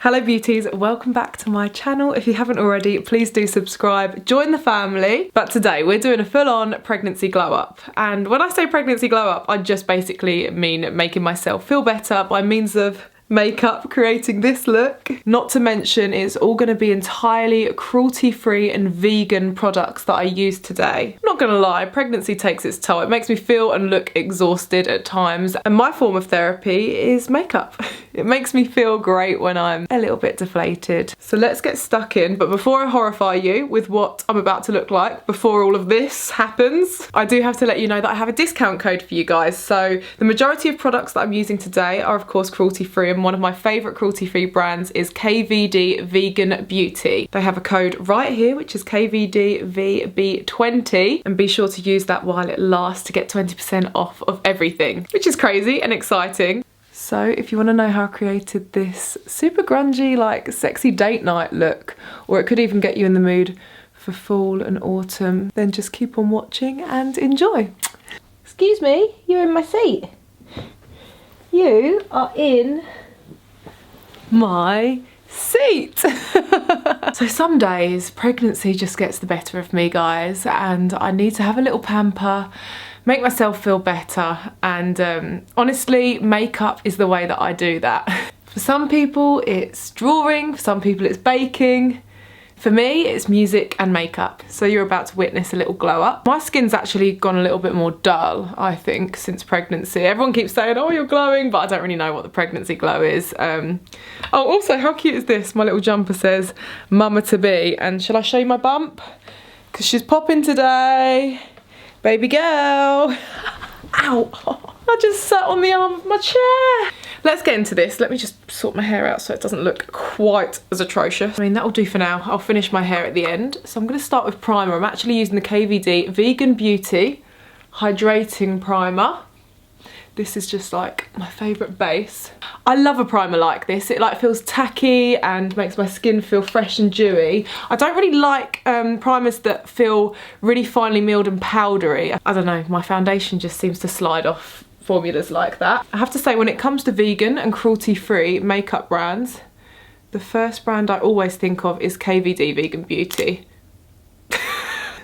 Hello beauties, welcome back to my channel. If you haven't already, please do subscribe, join the family. But today we're doing a full-on pregnancy glow up. And when I say pregnancy glow up, I just basically mean making myself feel better by means of makeup, creating this look. Not to mention it's all going to be entirely cruelty-free and vegan products that I use today. I'm not gonna lie, pregnancy takes its toll. It makes me feel and look exhausted at times, and my form of therapy is makeup. It makes me feel great when I'm a little bit deflated. So let's get stuck in, but before I horrify you with what I'm about to look like before all of this happens, I do have to let you know that I have a discount code for you guys. So the majority of products that I'm using today are of course cruelty-free, and one of my favourite cruelty-free brands is KVD Vegan Beauty. They have a code right here which is KVDVB20, and be sure to use that while it lasts to get 20% off of everything, which is crazy and exciting. So if you want to know how I created this super grungy, like sexy date night look, or it could even get you in the mood for fall and autumn, then just keep on watching and enjoy. Excuse me, you're in my seat. You are in my seat. So some days pregnancy just gets the better of me, guys, and I need to have a little pamper, make myself feel better, and honestly makeup is the way that I do that. For some people it's drawing, for some people it's baking. For me, it's music and makeup. So you're about to witness a little glow up. My skin's actually gone a little bit more dull, I think, since pregnancy. Everyone keeps saying, oh, you're glowing, but I don't really know what the pregnancy glow is. Oh, also, how cute is this? My little jumper says, Mama to be. And shall I show you my bump? Because she's popping today. Baby girl. Ow. I just sat on the arm of my chair. Let's get into this. Let me just sort my hair out so it doesn't look quite as atrocious. I mean, that'll do for now. I'll finish my hair at the end. So I'm going to start with primer. I'm actually using the KVD Vegan Beauty Hydrating Primer. This is just like my favourite base. I love a primer like this. It like feels tacky and makes my skin feel fresh and dewy. I don't really like primers that feel really finely milled and powdery. I don't know, my foundation just seems to slide off formulas like that. I have to say, when it comes to vegan and cruelty-free makeup brands, the first brand I always think of is KVD Vegan Beauty.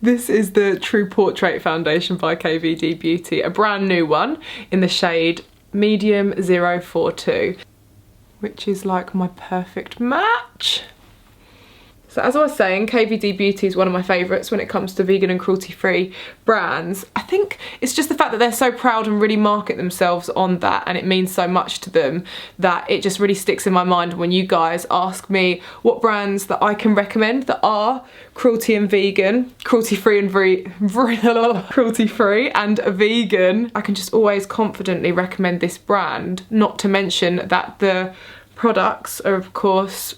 This is the True Portrait Foundation by KVD Beauty, a brand new one in the shade Medium 042, which is like my perfect match. So as I was saying, KVD Beauty is one of my favourites when it comes to vegan and cruelty-free brands. I think it's just the fact that they're so proud and really market themselves on that, and it means so much to them, that it just really sticks in my mind when you guys ask me what brands that I can recommend that are cruelty and vegan, cruelty-free and cruelty-free and vegan. I can just always confidently recommend this brand, not to mention that the products are of course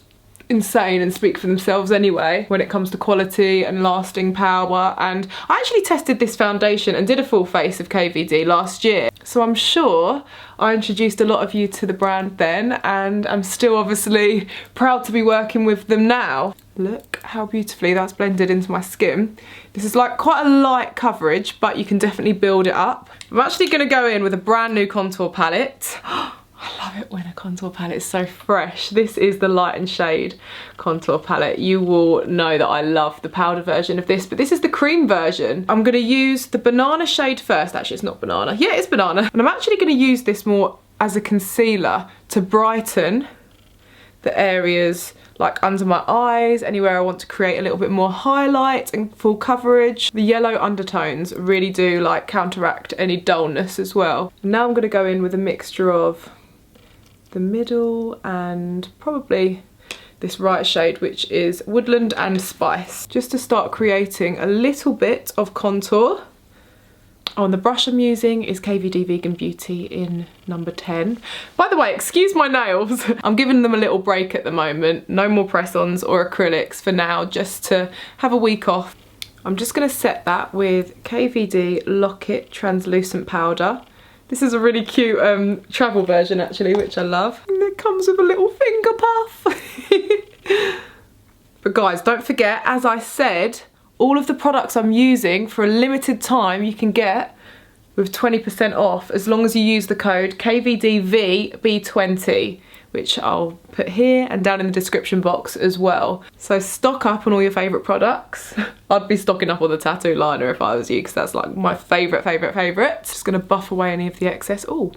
insane and speak for themselves anyway when it comes to quality and lasting power. And I actually tested this foundation and did a full face of KVD last year, so I'm sure I introduced a lot of you to the brand then, and I'm still obviously proud to be working with them now. Look how beautifully that's blended into my skin. This is like quite a light coverage, but you can definitely build it up. I'm actually going to go in with a brand new contour palette. I love it when a contour palette is so fresh. This is the Light and Shade contour palette. You will know that I love the powder version of this, but this is the cream version. I'm going to use the banana shade first. Actually, it's not banana. Yeah, it's banana. And I'm actually going to use this more as a concealer to brighten the areas like under my eyes, anywhere I want to create a little bit more highlight and full coverage. The yellow undertones really do like counteract any dullness as well. Now I'm going to go in with a mixture of the middle and probably this right shade, which is Woodland and Spice, just to start creating a little bit of contour. Oh, and the brush I'm using is KVD Vegan Beauty in number 10. By the way, excuse my nails. I'm giving them a little break at the moment. No more press-ons or acrylics for now, just to have a week off. I'm just going to set that with KVD Lock-It Translucent Powder. This is a really cute travel version actually, which I love. And it comes with a little finger puff. But guys, don't forget, as I said, all of the products I'm using for a limited time you can get with 20% off as long as you use the code KVDVB20, which I'll put here and down in the description box as well. So stock up on all your favourite products. I'd be stocking up on the tattoo liner if I was you, because that's like my favourite. Just gonna buff away any of the excess. Oh,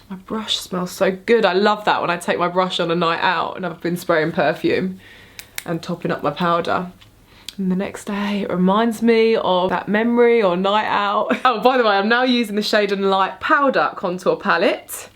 my brush smells so good. I love that when I take my brush on a night out and I've been spraying perfume and topping up my powder. And the next day it reminds me of that memory or night out. Oh, by the way, I'm now using the Shade and Light Powder Contour Palette.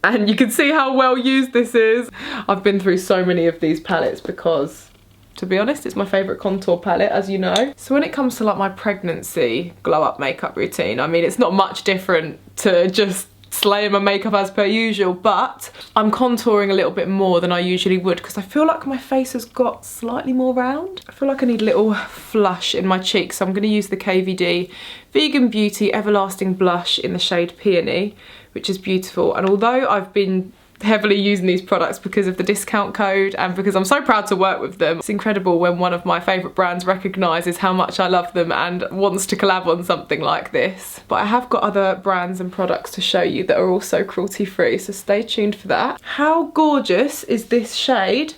And you can see how well used this is. I've been through so many of these palettes because, to be honest, it's my favourite contour palette, as you know. So when it comes to like my pregnancy glow up makeup routine, I mean, it's not much different to just slaying my makeup as per usual, but I'm contouring a little bit more than I usually would because I feel like my face has got slightly more round. I feel like I need a little flush in my cheeks, so I'm going to use the KVD Vegan Beauty Everlasting Blush in the shade Peony, which is beautiful. And although I've been heavily using these products because of the discount code and because I'm so proud to work with them, it's incredible when one of my favourite brands recognises how much I love them and wants to collab on something like this. But I have got other brands and products to show you that are also cruelty free, so stay tuned for that. How gorgeous is this shade?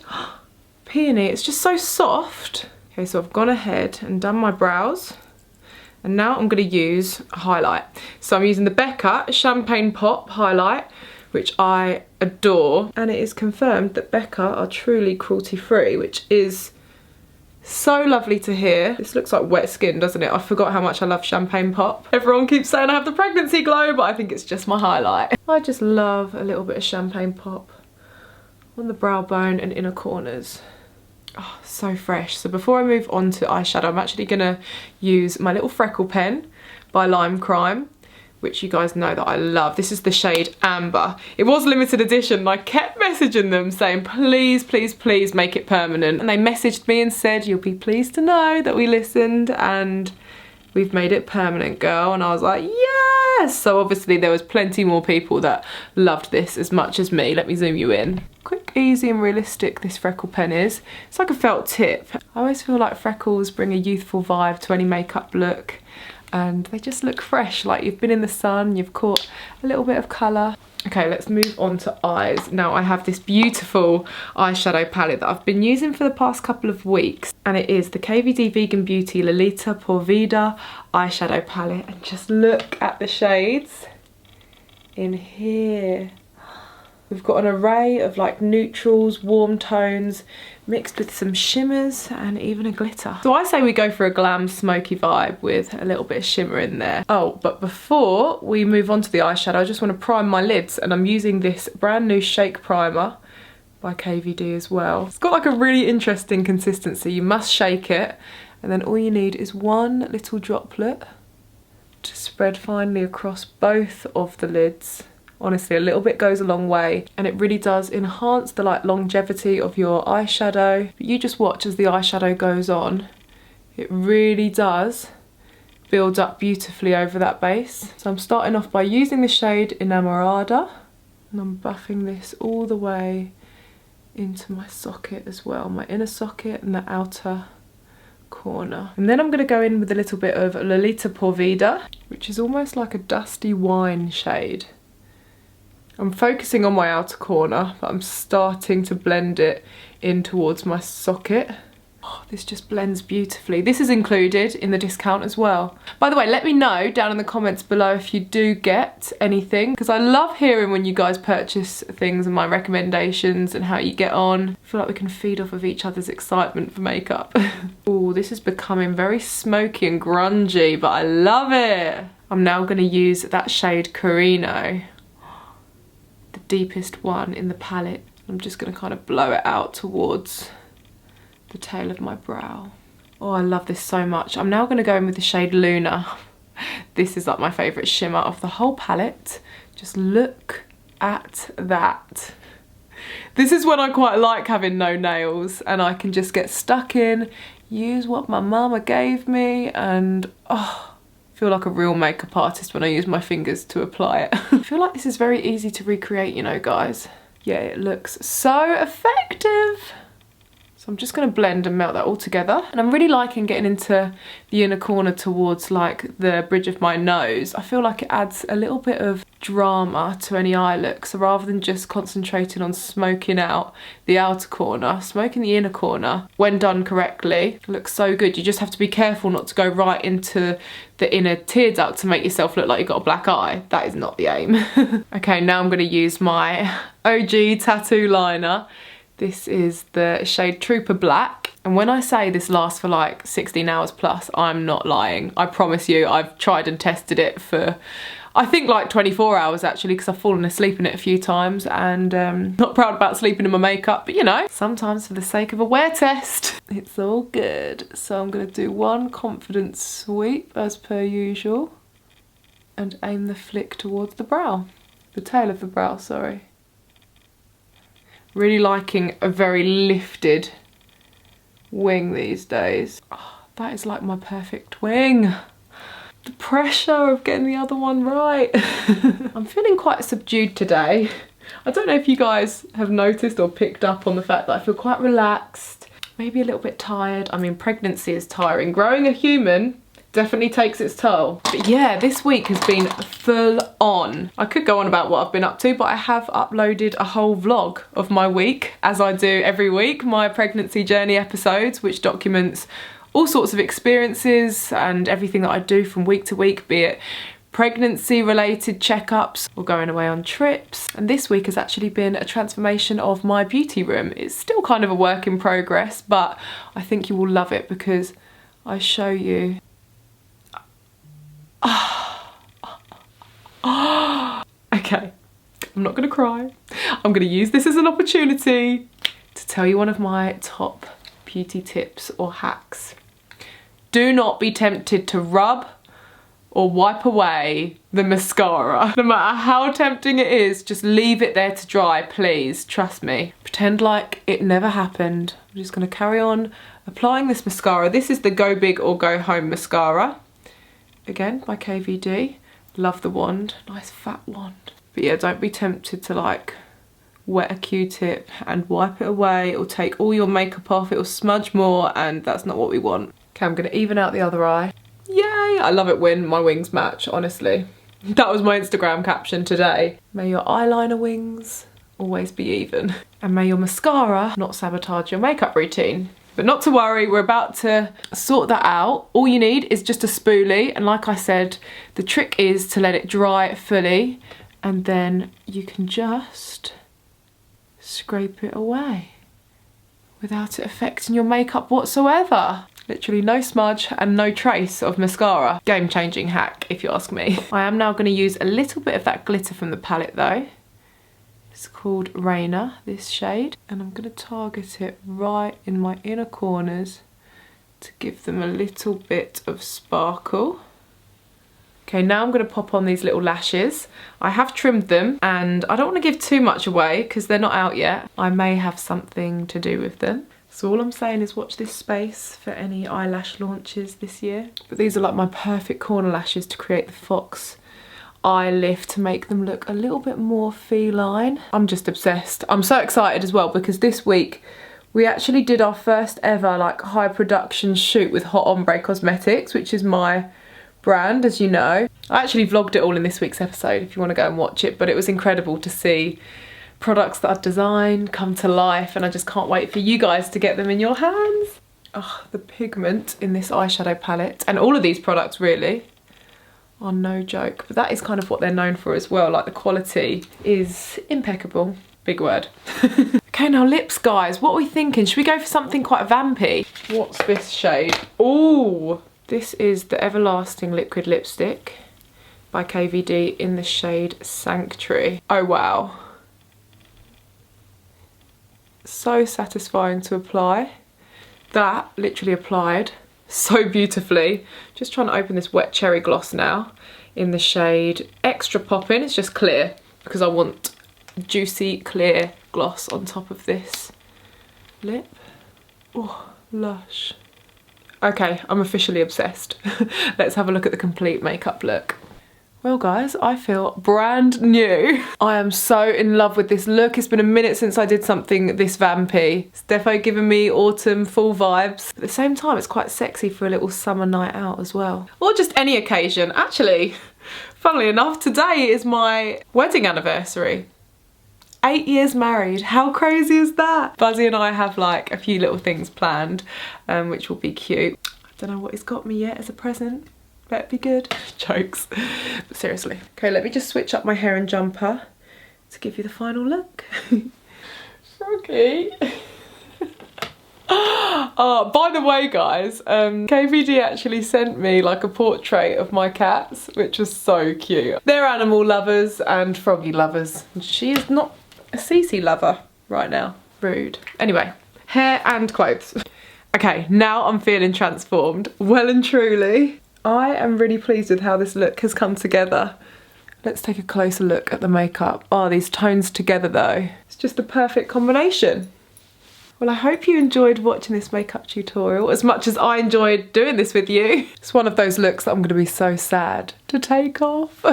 Peony, it's just so soft. Okay, so I've gone ahead and done my brows. And now I'm going to use a highlight. So I'm using the Becca Champagne Pop highlight, which I adore. And it is confirmed that Becca are truly cruelty free, which is so lovely to hear. This looks like wet skin, doesn't it? I forgot how much I love Champagne Pop. Everyone keeps saying I have the pregnancy glow, but I think it's just my highlight. I just love a little bit of Champagne Pop on the brow bone and inner corners. Oh, so fresh. So before I move on to eyeshadow, I'm actually gonna use my little freckle pen by Lime Crime, which you guys know that I love. This is the shade Amber. It was limited edition and I kept messaging them saying, please, please, please make it permanent. And they messaged me and said, you'll be pleased to know that we listened and we've made it permanent, girl. And I was like, yes! So obviously there was plenty more people that loved this as much as me. Let me zoom you in. Quick, easy and realistic this freckle pen is. It's like a felt tip. I always feel like freckles bring a youthful vibe to any makeup look and they just look fresh, like you've been in the sun, you've caught a little bit of colour. Okay, let's move on to eyes. Now I have this beautiful eyeshadow palette that I've been using for the past couple of weeks, and it is the KVD Vegan Beauty Lolita Por Vida eyeshadow palette, and just look at the shades in here. We've got an array of like neutrals, warm tones, mixed with some shimmers and even a glitter. So I say we go for a glam smoky vibe with a little bit of shimmer in there. Oh, but before we move on to the eyeshadow, I just want to prime my lids, and I'm using this brand new Shake Primer by KVD as well. It's got like a really interesting consistency. You must shake it, and then all you need is one little droplet to spread finely across both of the lids. Honestly, a little bit goes a long way, and it really does enhance the like longevity of your eyeshadow. But you just watch as the eyeshadow goes on. It really does build up beautifully over that base. So I'm starting off by using the shade Enamorada, and I'm buffing this all the way into my socket as well, my inner socket and the outer corner. And then I'm going to go in with a little bit of Lolita Por Vida, which is almost like a dusty wine shade. I'm focusing on my outer corner, but I'm starting to blend it in towards my socket. Oh, this just blends beautifully. This is included in the discount as well. By the way, let me know down in the comments below if you do get anything, because I love hearing when you guys purchase things and my recommendations and how you get on. I feel like we can feed off of each other's excitement for makeup. Oh, this is becoming very smoky and grungy, but I love it. I'm now going to use that shade Carino, the deepest one in the palette. I'm just going to kind of blow it out towards the tail of my brow. Oh, I love this so much. I'm now going to go in with the shade Luna. This is like my favourite shimmer of the whole palette. Just look at that. This is when I quite like having no nails and I can just get stuck in, use what my mama gave me, and oh, I feel like a real makeup artist when I use my fingers to apply it. I feel like this is very easy to recreate, you know, guys. Yeah, it looks so effective. So I'm just going to blend and melt that all together. And I'm really liking getting into the inner corner towards like the bridge of my nose. I feel like it adds a little bit of drama to any eye look. So rather than just concentrating on smoking out the outer corner, smoking the inner corner, when done correctly, looks so good. You just have to be careful not to go right into the inner tear duct to make yourself look like you've got a black eye. That is not the aim. Okay, now I'm going to use my OG tattoo liner. This is the shade Trooper Black. And when I say this lasts for like 16 hours plus, I'm not lying. I promise you, I've tried and tested it for, I think like 24 hours actually, because I've fallen asleep in it a few times, and not proud about sleeping in my makeup, but you know, sometimes for the sake of a wear test. It's all good. So I'm gonna do one confident sweep as per usual and aim the flick towards the brow. The tail of the brow, sorry. Really liking a very lifted wing these days. Oh, that is like my perfect wing. The pressure of getting the other one right. I'm feeling quite subdued today. I don't know if you guys have noticed or picked up on the fact that I feel quite relaxed, maybe a little bit tired. I mean, pregnancy is tiring. Growing a human definitely takes its toll. But yeah, this week has been full on. I could go on about what I've been up to, but I have uploaded a whole vlog of my week, as I do every week, my pregnancy journey episodes, which documents all sorts of experiences and everything that I do from week to week, be it pregnancy related checkups or going away on trips. And this week has actually been a transformation of my beauty room. It's still kind of a work in progress, but I think you will love it because I show you. Okay, I'm not gonna cry. I'm gonna use this as an opportunity to tell you one of my top beauty tips or hacks. Do not be tempted to rub or wipe away the mascara. No matter how tempting it is, just leave it there to dry, please, trust me. Pretend like it never happened. I'm just gonna carry on applying this mascara. This is the Go Big or Go Home mascara. Again, by KVD. Love the wand, nice fat wand. But yeah, don't be tempted to like wet a Q-tip and wipe it away. It'll take all your makeup off, it'll smudge more, and that's not what we want. Okay, I'm gonna even out the other eye. Yay! I love it when my wings match, honestly. That was my Instagram caption today. May your eyeliner wings always be even. And may your mascara not sabotage your makeup routine. But not to worry, we're about to sort that out. All you need is just a spoolie, and like I said, the trick is to let it dry fully, and then you can just scrape it away without it affecting your makeup whatsoever. Literally no smudge and no trace of mascara. Game-changing hack, if you ask me. I am now going to use a little bit of that glitter from the palette though. It's called Rainer, this shade, and I'm going to target it right in my inner corners to give them a little bit of sparkle. Okay, now I'm going to pop on these little lashes. I have trimmed them and I don't want to give too much away because they're not out yet. I may have something to do with them. So all I'm saying is watch this space for any eyelash launches this year. But these are like my perfect corner lashes to create the fox eye lift, to make them look a little bit more feline. I'm just obsessed. I'm so excited as well because this week we actually did our first ever like high production shoot with Hot Ombre Cosmetics, which is my brand, as you know. I actually vlogged it all in this week's episode if you want to go and watch it, but it was incredible to see products that I've designed come to life, and I just can't wait for you guys to get them in your hands. Oh, the pigment in this eyeshadow palette, and all of these products really, are no joke. But that is kind of what they're known for as well, like the quality is impeccable. Big word. Okay, now lips, guys. What are we thinking? Should we go for something quite vampy? What's this shade? Ooh, this is the Everlasting Liquid Lipstick by KVD in the shade Sanctuary. Oh wow. So satisfying to apply. That literally applied so beautifully. Just trying to open this wet cherry gloss now in the shade Extra Poppin'. It's just clear because I want juicy clear gloss on top of this lip. Oh, lush. Okay, I'm officially obsessed. Let's have a look at the complete makeup look. Well guys, I feel brand new. I am so in love with this look. It's been a minute since I did something this vampy. It's definitely giving me autumn fall vibes. At the same time, it's quite sexy for a little summer night out as well. Or just any occasion. Actually, funnily enough, today is my wedding anniversary. 8 years married. How crazy is that? Buzzy and I have like a few little things planned, which will be cute. I don't know what he's got me yet as a present. Better be good. Jokes. But seriously. Okay, let me just switch up my hair and jumper to give you the final look. Froggy. Oh, by the way guys, KVD actually sent me like a portrait of my cats, which was so cute. They're animal lovers and froggy lovers. She is not a Cece lover right now. Rude. Anyway, hair and clothes. Okay, now I'm feeling transformed. Well and truly. I am really pleased with how this look has come together. Let's take a closer look at the makeup. Oh, these tones together though. It's just a perfect combination. Well, I hope you enjoyed watching this makeup tutorial as much as I enjoyed doing this with you. It's one of those looks that I'm going to be so sad to take off.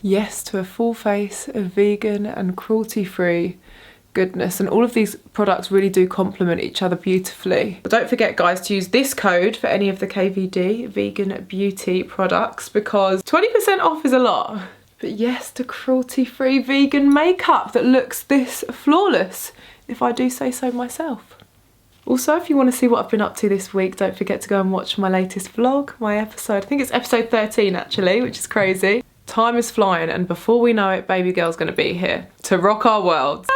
Yes to a full face of vegan and cruelty-free goodness, and all of these products really do complement each other beautifully. But don't forget guys to use this code for any of the KVD vegan beauty products because 20% off is a lot. But yes to cruelty-free vegan makeup that looks this flawless, if I do say so myself. Also, if you want to see what I've been up to this week, don't forget to go and watch my latest vlog, my episode. I think it's episode 13 actually, which is crazy. Time is flying and before we know it, baby girl's going to be here to rock our world.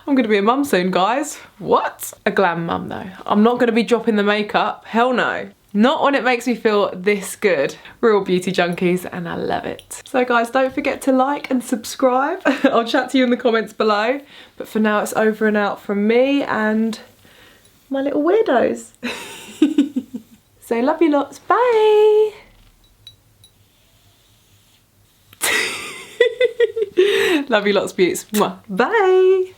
I'm going to be a mum soon, guys. What? A glam mum though. I'm not going to be dropping the makeup. Hell no. Not when it makes me feel this good. Real beauty junkies and I love it. So guys, don't forget to like and subscribe. I'll chat to you in the comments below. But for now, it's over and out from me and my little weirdos. So love you lots. Bye. Love you lots, beauts. Bye.